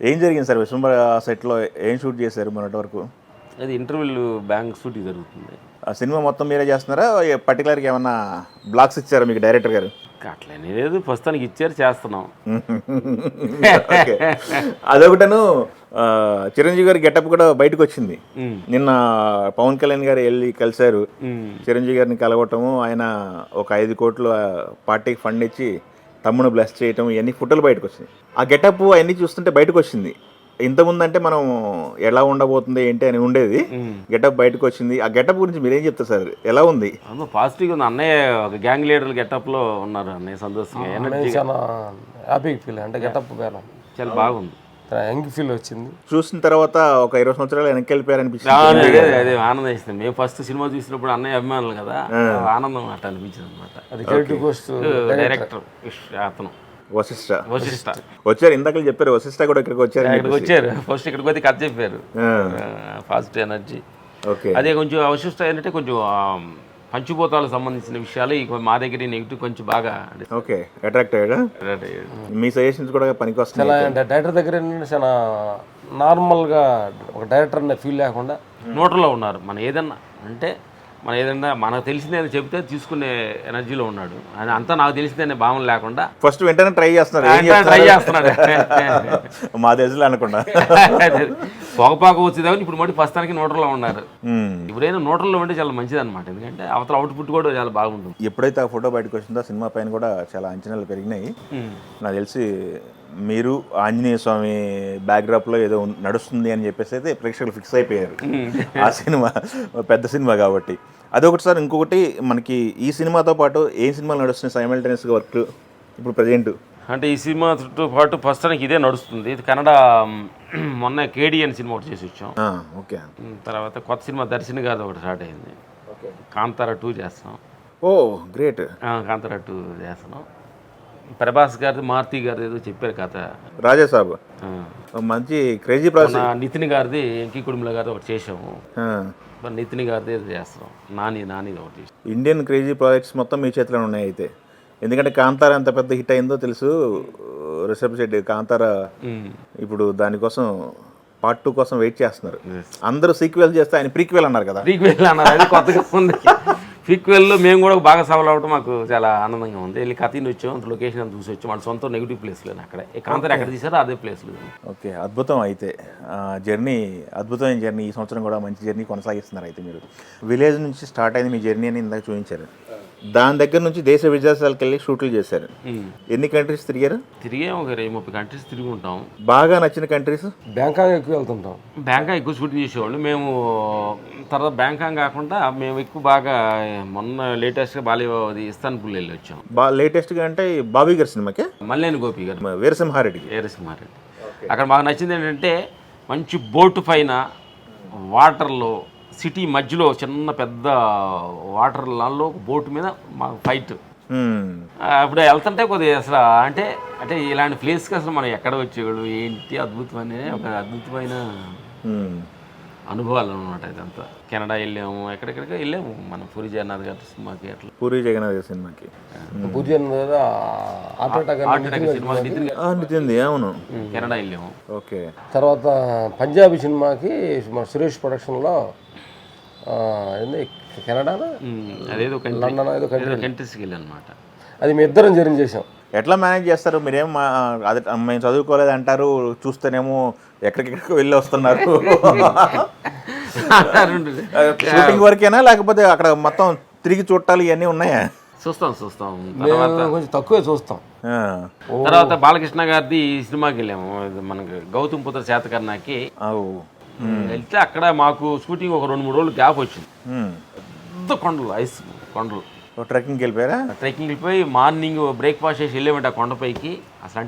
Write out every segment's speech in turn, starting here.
ఏం జరిగింది సార్ విశ్వంబర సెట్లో ఏం షూట్ చేశారు మొన్నటి వరకు? అది ఇంటర్వ్యూలు బ్యాంక్ షూటింగ్ జరుగుతుంది. ఆ సినిమా మొత్తం మీరే చేస్తున్నారా? పర్టికులర్గా ఏమన్నా బ్లాక్స్ ఇచ్చారా మీకు డైరెక్టర్ గారు? అట్లనే లేదు, ప్రస్తుతానికి ఇచ్చారు, చేస్తున్నాం. ఓకే, అదొకటను. చిరంజీవి గారి గెటప్ కూడా బయటకు వచ్చింది. నిన్న పవన్ కళ్యాణ్ గారు వెళ్ళి కలిశారు. చిరంజీవి గారిని కలవటము, ఆయన ఒక 5 కోట్లు పార్టీకి ఫండ్ ఇచ్చి తమ్ముడు బ్లెస్ చేయటం, ఇవన్నీ ఫోటోలు బయటకు వచ్చినాయి. ఆ గెటప్ అవన్నీ చూస్తుంటే బయటకు వచ్చింది. ఇంతకుముందు అంటే మనం ఎలా ఉండబోతుంది ఏంటి అని ఉండేది, గెటప్ బయటకు వచ్చింది. ఆ గెటప్ గురించి మీరేం చెప్తారు సార్? ఎలా ఉంది? పాజిటివ్గా ఉంది. అన్నయ్య ఒక గ్యాంగ్ లీడర్ గెటప్లో ఉన్నారు. అన్నయ్య సంతోషంగా, ఎనర్జీ, హ్యాపీగా ఫీల్ అంటే గెటప్ చాలా బాగుంది. యంగ్ ఫీల్ వచ్చింది. చూసిన తర్వాత ఒక 20 సంవత్సరాలు వెనక్కి వెళ్ళిపోయారనిపించింది. అదే ఆనందం ఇస్తుంది. మేము ఫస్ట్ సినిమా చూసినప్పుడు అన్నయ్య అభిమానులు కదా, ఆనందం అట్లా అనిపించింది అనమాట. అది డైరెక్టర్ అతను వశిష్ఠ వచ్చారు. ఇందాక చెప్పారు వశిష్ఠ కూడా ఇక్కడికి వచ్చారు. ఫస్ట్ ఇక్కడికి వచ్చి కథ చెప్పారు. Positive energy. ఓకే, అదే కొంచెం వశిష్ఠ ఏంటంటే కొంచెం పంచిపోతాలకు సంబంధించిన విషయాలు మా దగ్గర నెగిటివ్ కొంచెం బాగా అట్రాక్ట్ అయ్యాడా? మీ సజెషన్స్ కూడా పనికి వస్తాయి. డైరెక్టర్ దగ్గర ఏంటంటే చాలా నార్మల్గా ఒక డైరెక్టర్ అనే ఫీల్ లేకుండా నోటర్లో ఉన్నారు. మనం ఏదన్నా అంటే మనకు తెలిసిందే చెప్తే తీసుకునే ఎనర్జీలో ఉన్నాడు. అది అంతా నాకు తెలిసిందే భావన లేకుండా ఫస్ట్ వెంటనే ట్రై చేస్తున్నాడు. మా దేశంలో అనుకున్నా పొగపాక వచ్చేదాన్ని ఇప్పుడు మళ్ళీ ప్రస్తుతానికి నోటర్లో ఉన్నారు. ఇప్పుడైనా నోటర్లో ఉంటే చాలా మంచిది అనమాట. ఎందుకంటే అవతల అవుట్పుట్ కూడా చాలా బాగుంటుంది. ఎప్పుడైతే ఆ ఫోటో బయటకు వచ్చిందో సినిమా పైన కూడా చాలా అంచనాలు పెరిగినాయి. నాకు తెలిసి మీరు ఆంజనేయ స్వామి బ్యాక్డ్రాప్లో ఏదో నడుస్తుంది అని చెప్పేసి అయితే ప్రేక్షకులు ఫిక్స్ అయిపోయారు. ఆ సినిమా పెద్ద సినిమా కాబట్టి అదొకటి సార్. ఇంకొకటి మనకి ఈ సినిమాతో పాటు ఏ సినిమాలు నడుస్తున్నాయి సైమల్టేనియస్గా వర్క్ ఇప్పుడు ప్రజెంట్? అంటే ఈ సినిమాతో పాటు ప్రస్తుతానికి ఇదే నడుస్తుంది. ఇది కన్నడ మొన్న కేడి అని సినిమా ఒకటి చేసి వచ్చాం. ఓకే, తర్వాత కొత్త సినిమా దర్శన్ గారిది ఒకటి స్టార్ట్ అయింది. కాంతారా 2 చేస్తాం. ఓ గ్రేట్. కాంతారా 2 చేస్తున్నాం. ప్రభాస్ గారిది, మారుతి గారిది ఏదో చెప్పారు కథ. రాజాసాబ్ మంచి క్రేజీ ప్రాసెస్. నితిన్ గారిది ఎంకి కుటుంబల గారిది ఒకటి చేసాము. నితిన్ గారిది ఏదో చేస్తాం. నాని ఒకటి. ఇండియన్ క్రేజీ ప్రాజెక్ట్స్ మొత్తం మీ చేతిలో ఉన్నాయి అయితే. ఎందుకంటే కాంతారా ఎంత పెద్ద హిట్ అయిందో తెలుసు. రిషబ్ శెట్టి కాంతారా ఇప్పుడు దానికోసం పార్ట్ 2 కోసం వెయిట్ చేస్తున్నారు. అందరూ సీక్వెల్ చేస్తే ఆయన ప్రీక్వెల్ అన్నారు కదా. ప్రీక్వెల్ అన్నారు, అది కొత్తగా ఉంది. ప్రీక్వెల్లో మేము కూడా బాగా సవాల్ అవ్వడం మాకు చాలా ఆనందంగా ఉంది. వెళ్ళి కథని వచ్చాం, అంత లొకేషన్ అంతా చూసి వచ్చాం. మన సొంత నెగిటివ్ ప్లేస్లో అక్కడే కాంతారా ఎక్కడ తీసారో అదే ప్లేస్లో. ఓకే, అద్భుతం. అయితే అద్భుతమైన జర్నీ. ఈ సంవత్సరం కూడా మంచి జర్నీ కొనసాగిస్తున్నారు. అయితే మీరు విలేజ్ నుంచి స్టార్ట్ అయింది మీ జర్నీ అని ఇందాక చూపించారు. దాని దగ్గర నుంచి దేశ విదేశాలకు వెళ్ళి షూట్లు చేశారు. ఎన్ని కంట్రీస్ తిరిగారు? ఒక 30 కంట్రీస్ తిరిగి ఉంటాం. బాగా నచ్చిన కంట్రీస్? బ్యాంకాక్ ఎక్కువ వెళ్తుంటాం. బ్యాంకాక్ ఎక్కువ షూటింగ్ చేసేవాళ్ళు మేము. తర్వాత బ్యాంకాక్ కాకుండా మేము ఎక్కువ బాగా మొన్న లేటెస్ట్గా బాలీవుడ్ ఇస్తాన్బుల్ వెళ్ళి వచ్చాం. లేటెస్ట్గా అంటే బాబీ గారి సినిమాకే, మల్లేని గోపి గారు, వీరసింహారెడ్డి. అక్కడ మాకు నచ్చింది ఏంటంటే మంచి బోటు పైన వాటర్లో సిటీ మధ్యలో చిన్న పెద్ద వాటర్లలో బోటు మీద మాకు ఫైట్. అప్పుడు వెళ్తుంటే కొద్దిగా అసలు అంటే ఇలాంటి ప్లేస్కి అసలు మనం ఎక్కడ వచ్చేవాళ్ళు ఏంటి అద్భుతమైన అనుభవాలు అనమాట. ఇదంతా కెనడా వెళ్ళాము, ఎక్కడెక్కడికి వెళ్ళాము. మనం పూరి జగన్నాథ్ గారి సినిమాకి, అట్లా పూరి జగన్నాథ్ గారి సినిమాకి, అవును, కెనడా వెళ్ళాము. ఓకే, తర్వాత పంజాబీ సినిమాకి మన సురేష్ ప్రొడక్షన్లో కెనడాలో అదేదో లండన్ ఏదో కంట్రీస్కి వెళ్ళి అనమాట. అది మీ ఇద్దరం జర్నీ చేసాం. ఎట్లా మేనేజ్ చేస్తారు మీరేం? అదే మేము చదువుకోలేదు అంటారు, చూస్తేనేమో ఎక్కడికెక్కడికి వెళ్ళి వస్తున్నారు. షూటింగ్ వరకేనా లేకపోతే అక్కడ మొత్తం తిరిగి చూడాలి ఇవన్నీ ఉన్నాయా? చూస్తాం. కొంచెం తక్కువే చూస్తాం. తర్వాత బాలకృష్ణ గారిది సినిమాకి వెళ్ళాము. మనకి గౌతమ్ పుత్ర శాతకర్ణకి వెళ్తే అక్కడ మాకు షూటింగ్ ఒక 2-3 రోజులు గ్యాప్ వచ్చింది. పెద్ద కొండలు, ఐస్ కొండలు. ట్రెక్కింగ్కి వెళ్ళిపోయారా? ట్రెక్కింగ్ వెళ్ళిపోయి మార్నింగ్ బ్రేక్ఫాస్ట్ చేసి వెళ్ళామంటే ఆ కొండపైకి. అసలు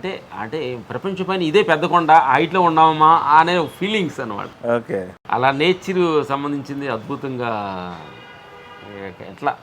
అంటే ప్రపంచం పైన ఇదే పెద్ద కొండ, హైట్లో ఉన్నామా అనే ఫీలింగ్స్ అనమాట. ఓకే, అలా నేచర్ సంబంధించింది అద్భుతంగా. ఎట్లా